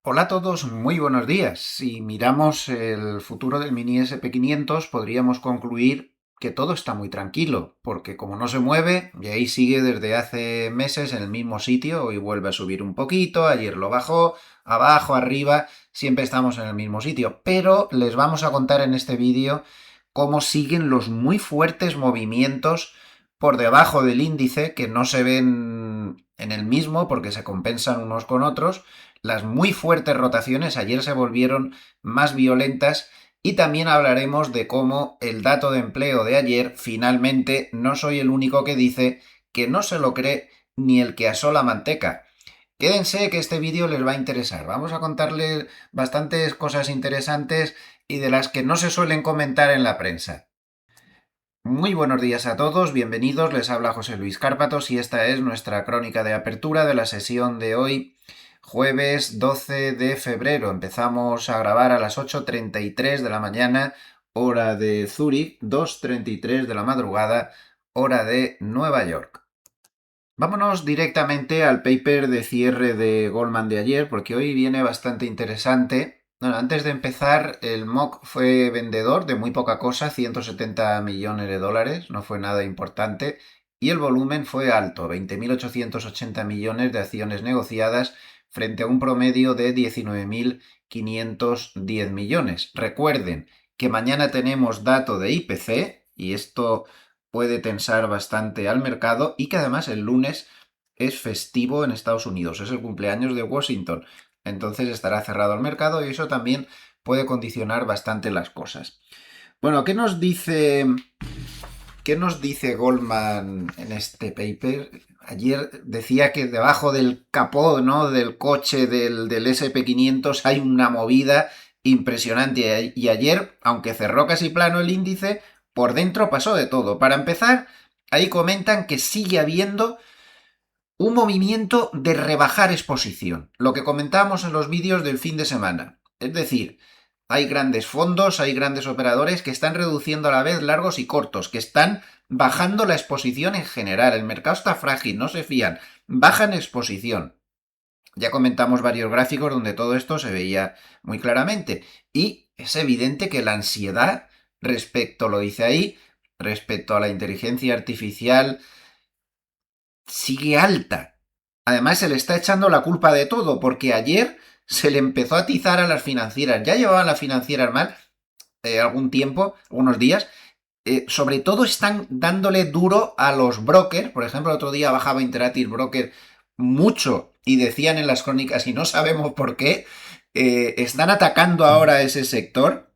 Hola a todos, muy buenos días. Si miramos el futuro del Mini SP500, podríamos concluir que todo está muy tranquilo, porque como no se mueve, y ahí sigue desde hace meses en el mismo sitio, hoy vuelve a subir un poquito, ayer lo bajó, abajo, arriba, siempre estamos en el mismo sitio. Pero les vamos a contar en este vídeo cómo siguen los muy fuertes movimientos por debajo del índice, que no se ven en el mismo porque se compensan unos con otros. Las muy fuertes rotaciones ayer se volvieron más violentas y también hablaremos de cómo el dato de empleo de ayer finalmente no soy el único que dice que no se lo cree ni el que asó la manteca. Quédense que este vídeo les va a interesar. Vamos a contarles bastantes cosas interesantes y de las que no se suelen comentar en la prensa. Muy buenos días a todos, bienvenidos, les habla José Luis Cárpatos y esta es nuestra crónica de apertura de la sesión de hoy, jueves 12 de febrero. Empezamos a grabar a las 8:33 de la mañana, hora de Zúrich, 2:33 de la madrugada, hora de Nueva York. Vámonos directamente al paper de cierre de Goldman de ayer, porque hoy viene bastante interesante. Bueno, antes de empezar, el MOC fue vendedor de muy poca cosa, 170 millones de dólares, no fue nada importante, y el volumen fue alto, 20.880 millones de acciones negociadas frente a un promedio de 19.510 millones. Recuerden que mañana tenemos dato de IPC, y esto puede tensar bastante al mercado, y que además el lunes es festivo en Estados Unidos, es el cumpleaños de Washington, entonces estará cerrado el mercado y eso también puede condicionar bastante las cosas. Bueno, qué nos dice Goldman en este paper? Ayer decía que debajo del capó, ¿no?, del coche del SP500 hay una movida impresionante. Y ayer, aunque cerró casi plano el índice, por dentro pasó de todo. Para empezar, ahí comentan que sigue habiendo un movimiento de rebajar exposición, lo que comentábamos en los vídeos del fin de semana. Es decir, hay grandes fondos, hay grandes operadores que están reduciendo a la vez largos y cortos, que están bajando la exposición en general. El mercado está frágil, no se fían, bajan exposición. Ya comentamos varios gráficos donde todo esto se veía muy claramente. Y es evidente que la ansiedad respecto, lo dice ahí, respecto a la inteligencia artificial, sigue alta. Además, se le está echando la culpa de todo, porque ayer se le empezó a atizar a las financieras. Ya llevaban las financieras mal algún tiempo, unos días. Sobre todo están dándole duro a los brokers. Por ejemplo, el otro día bajaba Interactive Broker mucho y decían en las crónicas, y no sabemos por qué, están atacando ahora a ese sector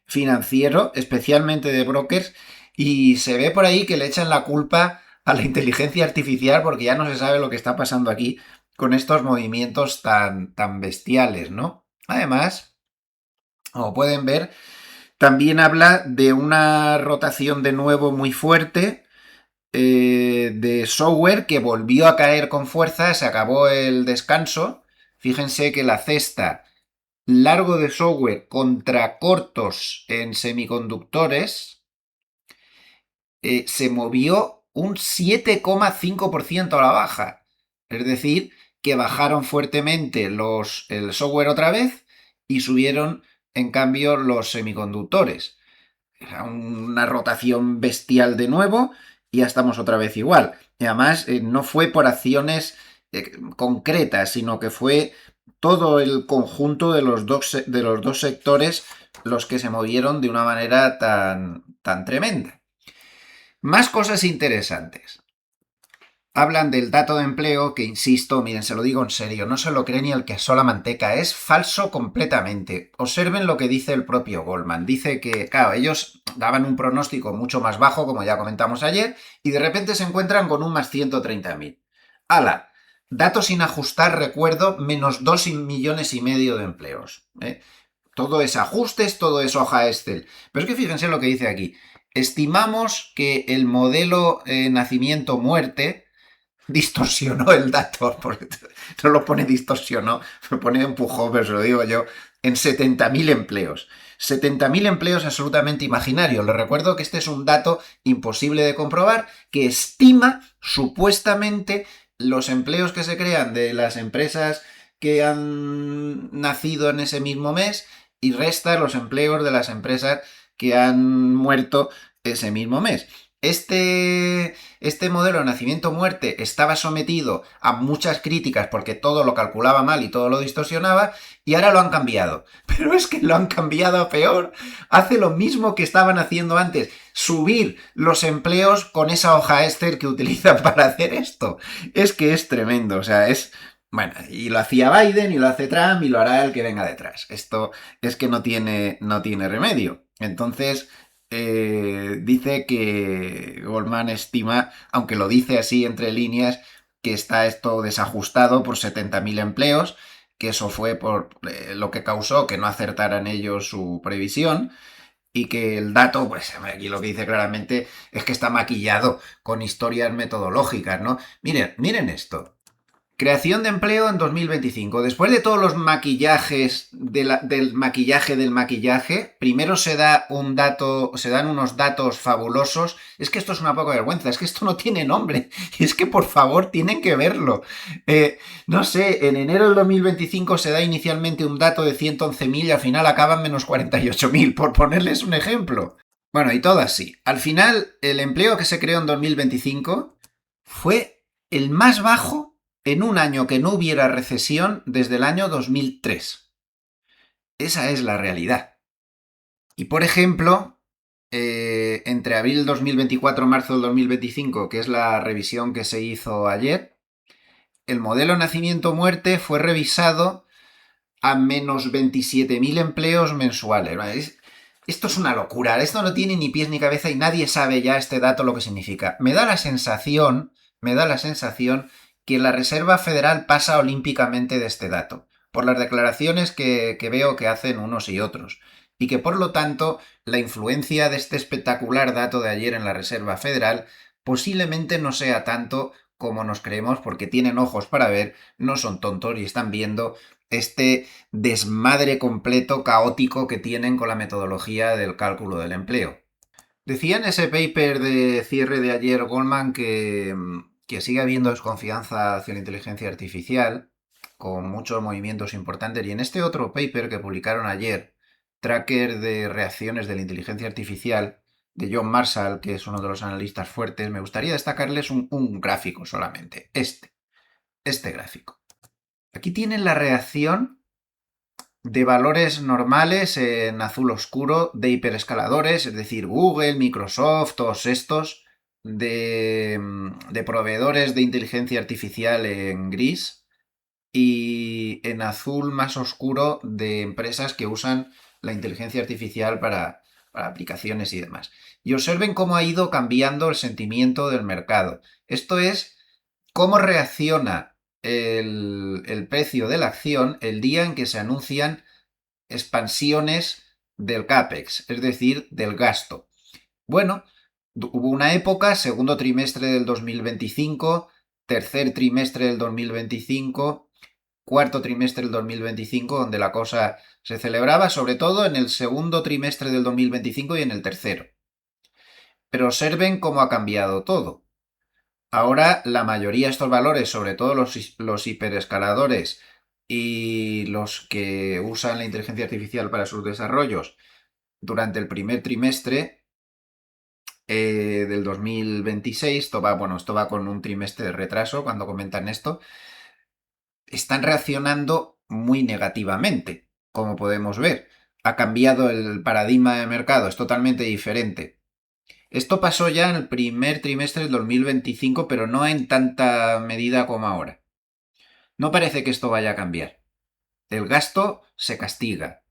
financiero, especialmente de brokers, y se ve por ahí que le echan la culpa a la inteligencia artificial porque ya no se sabe lo que está pasando aquí con estos movimientos tan bestiales, ¿no? Además, como pueden ver, también habla de una rotación de nuevo muy fuerte de software que volvió a caer con fuerza, se acabó el descanso. Fíjense que la cesta largo de software contra cortos en semiconductores se movió un 7,5% a la baja. Es decir, que bajaron fuertemente el software otra vez y subieron en cambio los semiconductores. Era una rotación bestial de nuevo y ya estamos otra vez igual. Y además no fue por acciones concretas, sino que fue todo el conjunto de los dos sectores los que se movieron de una manera tan tremenda. Más cosas interesantes. Hablan del dato de empleo que, insisto, miren, se lo digo en serio, no se lo cree ni el que asó la manteca, es falso completamente. Observen lo que dice el propio Goldman. Dice que, claro, ellos daban un pronóstico mucho más bajo, como ya comentamos ayer, y de repente se encuentran con un más 130.000. ¡Hala! Datos sin ajustar, recuerdo, menos 2,5 millones de empleos. Todo es ajustes, todo es hoja Excel. Pero es que fíjense lo que dice aquí. Estimamos que el modelo nacimiento-muerte distorsionó el dato, porque no lo pone distorsionó, lo pone empujó, pero se lo digo yo, en 70.000 empleos. 70.000 empleos absolutamente imaginarios. Les recuerdo que este es un dato imposible de comprobar, que estima supuestamente los empleos que se crean de las empresas que han nacido en ese mismo mes y resta los empleos de las empresas que han muerto ese mismo mes. Este modelo de nacimiento-muerte estaba sometido a muchas críticas porque todo lo calculaba mal y todo lo distorsionaba, y ahora lo han cambiado. Pero es que lo han cambiado a peor. Hace lo mismo que estaban haciendo antes, subir los empleos con esa hoja Excel que utilizan para hacer esto. Es que es tremendo, o sea, es... Bueno, y lo hacía Biden, y lo hace Trump, y lo hará el que venga detrás. Esto es que no tiene remedio. Entonces, dice que Goldman estima, aunque lo dice así entre líneas, que está esto desajustado por 70.000 empleos, que eso fue por lo que causó que no acertaran ellos su previsión, y que el dato, pues aquí lo que dice claramente es que está maquillado con historias metodológicas, ¿no? Miren esto. Creación de empleo en 2025. Después de todos los maquillajes del maquillaje, primero se da un dato, se dan unos datos fabulosos. Es que esto es una poca vergüenza, es que esto no tiene nombre. Y es que por favor tienen que verlo. No sé, en enero del 2025 se da inicialmente un dato de 111.000 y al final acaban menos 48.000, por ponerles un ejemplo. Bueno, y todo así. Al final, el empleo que se creó en 2025 fue el más bajo en un año que no hubiera recesión desde el año 2003. Esa es la realidad. Y por ejemplo, entre abril del 2024 y marzo del 2025, que es la revisión que se hizo ayer, el modelo nacimiento-muerte fue revisado a menos 27.000 empleos mensuales. Esto es una locura, esto no tiene ni pies ni cabeza y nadie sabe ya este dato lo que significa. Me da la sensación que la Reserva Federal pasa olímpicamente de este dato, por las declaraciones que veo que hacen unos y otros, y que por lo tanto la influencia de este espectacular dato de ayer en la Reserva Federal posiblemente no sea tanto como nos creemos, porque tienen ojos para ver, no son tontos y están viendo este desmadre completo, caótico que tienen con la metodología del cálculo del empleo. Decía en ese paper de cierre de ayer Goldman que sigue habiendo desconfianza hacia la inteligencia artificial, con muchos movimientos importantes, y en este otro paper que publicaron ayer, Tracker de reacciones de la inteligencia artificial, de John Marshall, que es uno de los analistas fuertes, me gustaría destacarles un gráfico solamente, este gráfico. Aquí tienen la reacción de valores normales en azul oscuro de hiperescaladores, es decir, Google, Microsoft, todos estos, de proveedores de inteligencia artificial en gris, y en azul más oscuro de empresas que usan la inteligencia artificial para aplicaciones y demás. Y observen cómo ha ido cambiando el sentimiento del mercado. Esto es cómo reacciona el precio de la acción el día en que se anuncian expansiones del CAPEX, es decir, del gasto. Bueno, hubo una época, segundo trimestre del 2025, tercer trimestre del 2025, cuarto trimestre del 2025, donde la cosa se celebraba, sobre todo en el segundo trimestre del 2025 y en el tercero. Pero observen cómo ha cambiado todo. Ahora la mayoría de estos valores, sobre todo los hiperescaladores y los que usan la inteligencia artificial para sus desarrollos, durante el primer trimestre del 2026, esto va con un trimestre de retraso cuando comentan esto, están reaccionando muy negativamente, como podemos ver. Ha cambiado el paradigma de mercado, es totalmente diferente. Esto pasó ya en el primer trimestre del 2025, pero no en tanta medida como ahora. No parece que esto vaya a cambiar. El gasto se castiga.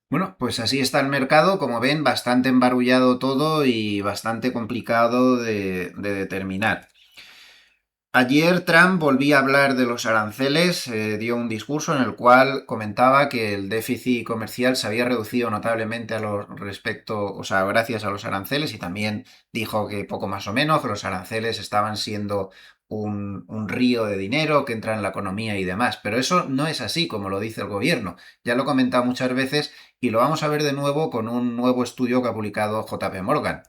Bueno, pues así está el mercado, como ven, bastante embarullado todo y bastante complicado de determinar. Ayer Trump volvía a hablar de los aranceles, dio un discurso en el cual comentaba que el déficit comercial se había reducido notablemente gracias a los aranceles, y también dijo que poco más o menos que los aranceles estaban siendo un río de dinero que entra en la economía y demás. Pero eso no es así como lo dice el gobierno. Ya lo he comentado muchas veces y lo vamos a ver de nuevo con un nuevo estudio que ha publicado JP Morgan.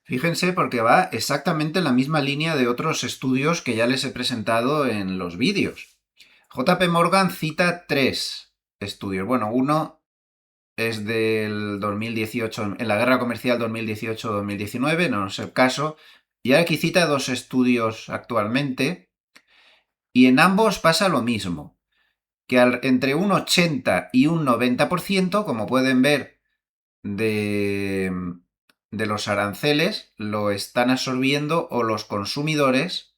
Fíjense porque va exactamente en la misma línea de otros estudios que ya les he presentado en los vídeos. JP Morgan cita 3 estudios. Bueno, uno es del 2018, en la guerra comercial 2018-2019, no es el caso. Y aquí cita 2 estudios actualmente. Y en ambos pasa lo mismo, que entre un 80 y un 90%, como pueden ver, de, de los aranceles lo están absorbiendo o los consumidores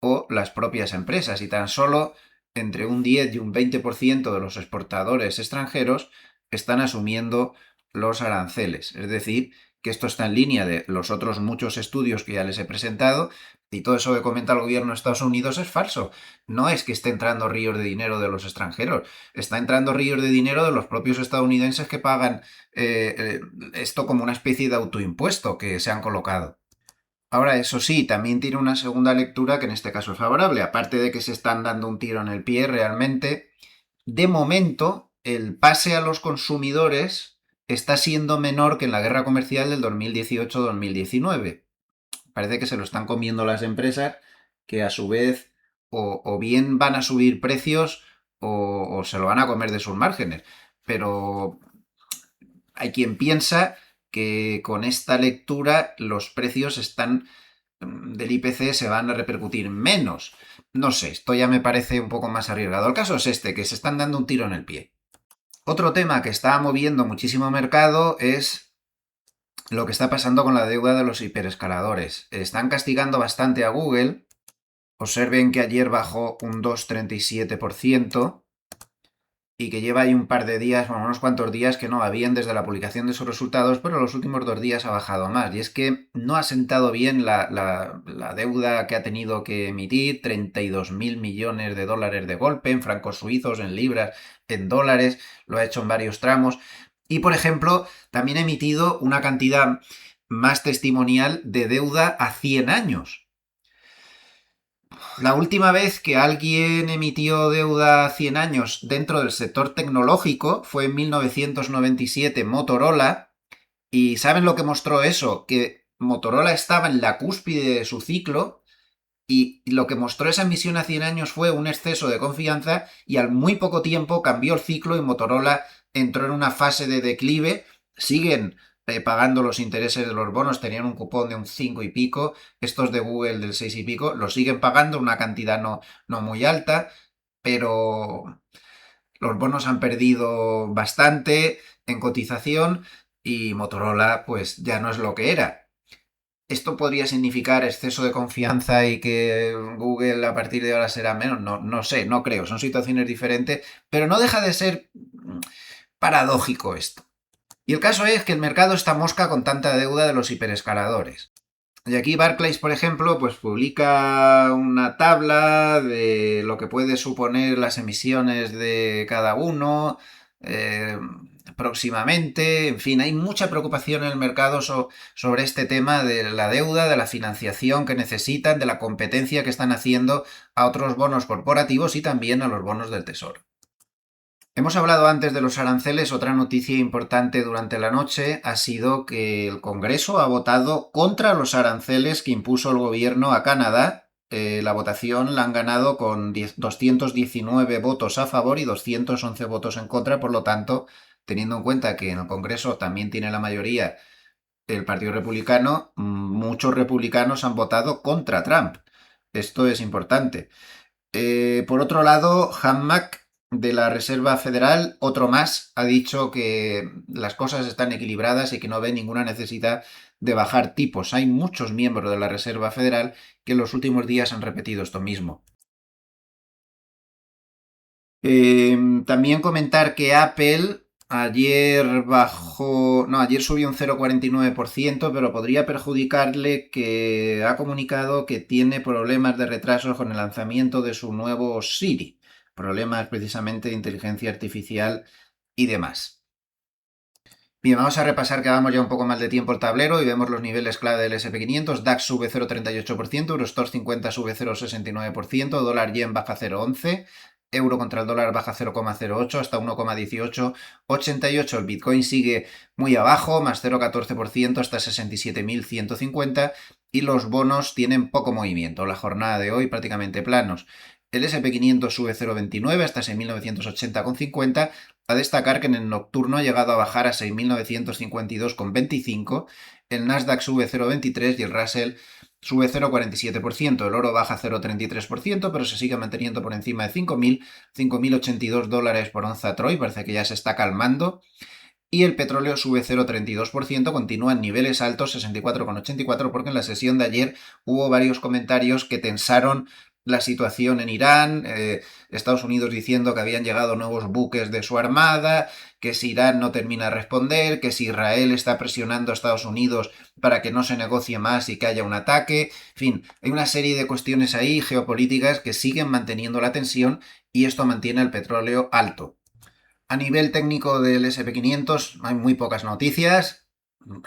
o las propias empresas, y tan solo entre un 10 y un 20% de los exportadores extranjeros están asumiendo los aranceles. Es decir, que esto está en línea de los otros muchos estudios que ya les he presentado, y todo eso que comenta el gobierno de Estados Unidos es falso. No es que esté entrando ríos de dinero de los extranjeros, está entrando ríos de dinero de los propios estadounidenses que pagan esto como una especie de autoimpuesto que se han colocado. Ahora, eso sí, también tiene una segunda lectura que en este caso es favorable. Aparte de que se están dando un tiro en el pie realmente, de momento el pase a los consumidores está siendo menor que en la guerra comercial del 2018-2019. Parece que se lo están comiendo las empresas, que a su vez o bien van a subir precios o se lo van a comer de sus márgenes. Pero hay quien piensa que con esta lectura los precios del IPC se van a repercutir menos. No sé, esto ya me parece un poco más arriesgado. El caso es este, que se están dando un tiro en el pie. Otro tema que está moviendo muchísimo mercado es lo que está pasando con la deuda de los hiperescaladores. Están castigando bastante a Google. Observen que ayer bajó un 2,37%. Y que lleva ahí un par de días, bueno, unos cuantos días que no va bien desde la publicación de sus resultados, pero los últimos 2 días ha bajado más. Y es que no ha sentado bien la deuda que ha tenido que emitir, 32.000 millones de dólares de golpe, en francos suizos, en libras, en dólares, lo ha hecho en varios tramos. Y, por ejemplo, también ha emitido una cantidad más testimonial de deuda a 100 años. La última vez que alguien emitió deuda a 100 años dentro del sector tecnológico fue en 1997 Motorola. ¿Y saben lo que mostró eso? Que Motorola estaba en la cúspide de su ciclo, y lo que mostró esa emisión a 100 años fue un exceso de confianza, y al muy poco tiempo cambió el ciclo y Motorola entró en una fase de declive. Siguen pagando los intereses de los bonos, tenían un cupón de un 5 y pico, estos de Google del 6 y pico, lo siguen pagando, una cantidad no muy alta, pero los bonos han perdido bastante en cotización y Motorola pues ya no es lo que era. ¿Esto podría significar exceso de confianza y que Google a partir de ahora será menos? No sé, no creo. Son situaciones diferentes, pero no deja de ser paradójico esto. Y el caso es que el mercado está mosca con tanta deuda de los hiperescaladores. Y aquí Barclays, por ejemplo, pues publica una tabla de lo que puede suponer las emisiones de cada uno próximamente. En fin, hay mucha preocupación en el mercado sobre este tema de la deuda, de la financiación que necesitan, de la competencia que están haciendo a otros bonos corporativos y también a los bonos del Tesoro. Hemos hablado antes de los aranceles. Otra noticia importante durante la noche ha sido que el Congreso ha votado contra los aranceles que impuso el gobierno a Canadá. La votación la han ganado con 219 votos a favor y 211 votos en contra. Por lo tanto, teniendo en cuenta que en el Congreso también tiene la mayoría el Partido Republicano, muchos republicanos han votado contra Trump. Esto es importante. Por otro lado, Hanmack de la Reserva Federal, otro más, ha dicho que las cosas están equilibradas y que no ve ninguna necesidad de bajar tipos. Hay muchos miembros de la Reserva Federal que en los últimos días han repetido esto mismo. También comentar que Apple ayer subió un 0,49%, pero podría perjudicarle que ha comunicado que tiene problemas de retraso con el lanzamiento de su nuevo Siri, problemas precisamente de inteligencia artificial y demás. Bien, vamos a repasar que vamos ya un poco más de tiempo el tablero y vemos los niveles clave del SP500. DAX sube 0,38%, Eurostoxx 50 sube 0,69%, dólar yen baja 0,11%, euro contra el dólar baja 0,08 hasta 1,1888. El Bitcoin sigue muy abajo, más 0,14% hasta 67.150, y los bonos tienen poco movimiento. La jornada de hoy prácticamente planos. El SP500 sube 0,29 hasta 6.980,50. A destacar que en el nocturno ha llegado a bajar a 6.952,25. El Nasdaq sube 0,23 y el Russell sube 0,47%. El oro baja 0,33%, pero se sigue manteniendo por encima de 5.082 dólares por onza Troy. Parece que ya se está calmando. Y el petróleo sube 0,32%, continúa en niveles altos, 64,84, porque en la sesión de ayer hubo varios comentarios que tensaron la situación en Irán, Estados Unidos diciendo que habían llegado nuevos buques de su armada, que si Irán no termina de responder, que si Israel está presionando a Estados Unidos para que no se negocie más y que haya un ataque. En fin, hay una serie de cuestiones ahí geopolíticas que siguen manteniendo la tensión y esto mantiene el petróleo alto. A nivel técnico del SP500 hay muy pocas noticias,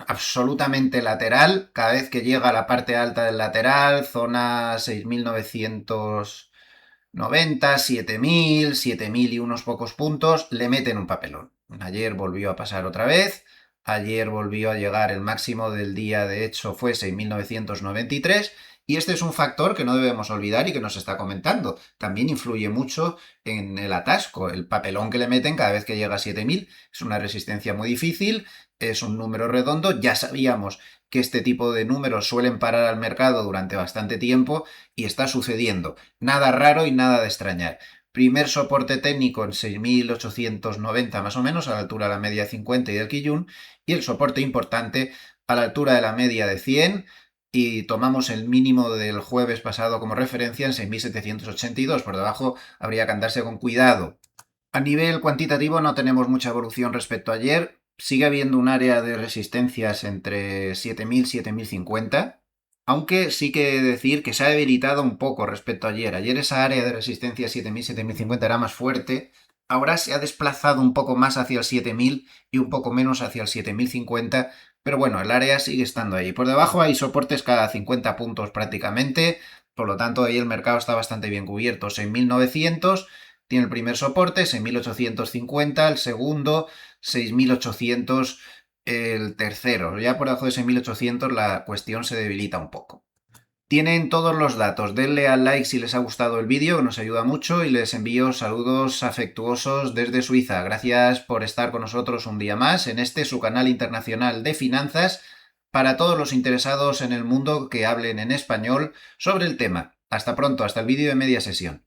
absolutamente lateral, cada vez que llega a la parte alta del lateral, zona 6.990, 7.000, 7.000 y unos pocos puntos, le meten un papelón. Ayer volvió a pasar otra vez, ayer volvió a llegar el máximo del día, de hecho fue 6.993, y este es un factor que no debemos olvidar y que nos está comentando. También influye mucho en el atasco, el papelón que le meten cada vez que llega a 7.000. Es una resistencia muy difícil, es un número redondo. Ya sabíamos que este tipo de números suelen parar al mercado durante bastante tiempo y está sucediendo. Nada raro y nada de extrañar. Primer soporte técnico en 6.890 más o menos, a la altura de la media 50 y del Kijun, y el soporte importante a la altura de la media de 100, y tomamos el mínimo del jueves pasado como referencia en 6.782. Por debajo habría que andarse con cuidado. A nivel cuantitativo no tenemos mucha evolución respecto a ayer. Sigue habiendo un área de resistencias entre 7.000 y 7.050, aunque sí que decir que se ha debilitado un poco respecto a ayer. Ayer esa área de resistencia 7.000-7.050 era más fuerte. Ahora se ha desplazado un poco más hacia el 7.000 y un poco menos hacia el 7.050, pero bueno, el área sigue estando ahí. Por debajo hay soportes cada 50 puntos prácticamente, por lo tanto ahí el mercado está bastante bien cubierto. 6.900 tiene el primer soporte, 6.850 el segundo, 6.800 el tercero. Ya por debajo de 6.800 la cuestión se debilita un poco. Tienen todos los datos, denle al like si les ha gustado el vídeo, que nos ayuda mucho, y les envío saludos afectuosos desde Suiza. Gracias por estar con nosotros un día más en este su canal internacional de finanzas para todos los interesados en el mundo que hablen en español sobre el tema. Hasta pronto, hasta el vídeo de media sesión.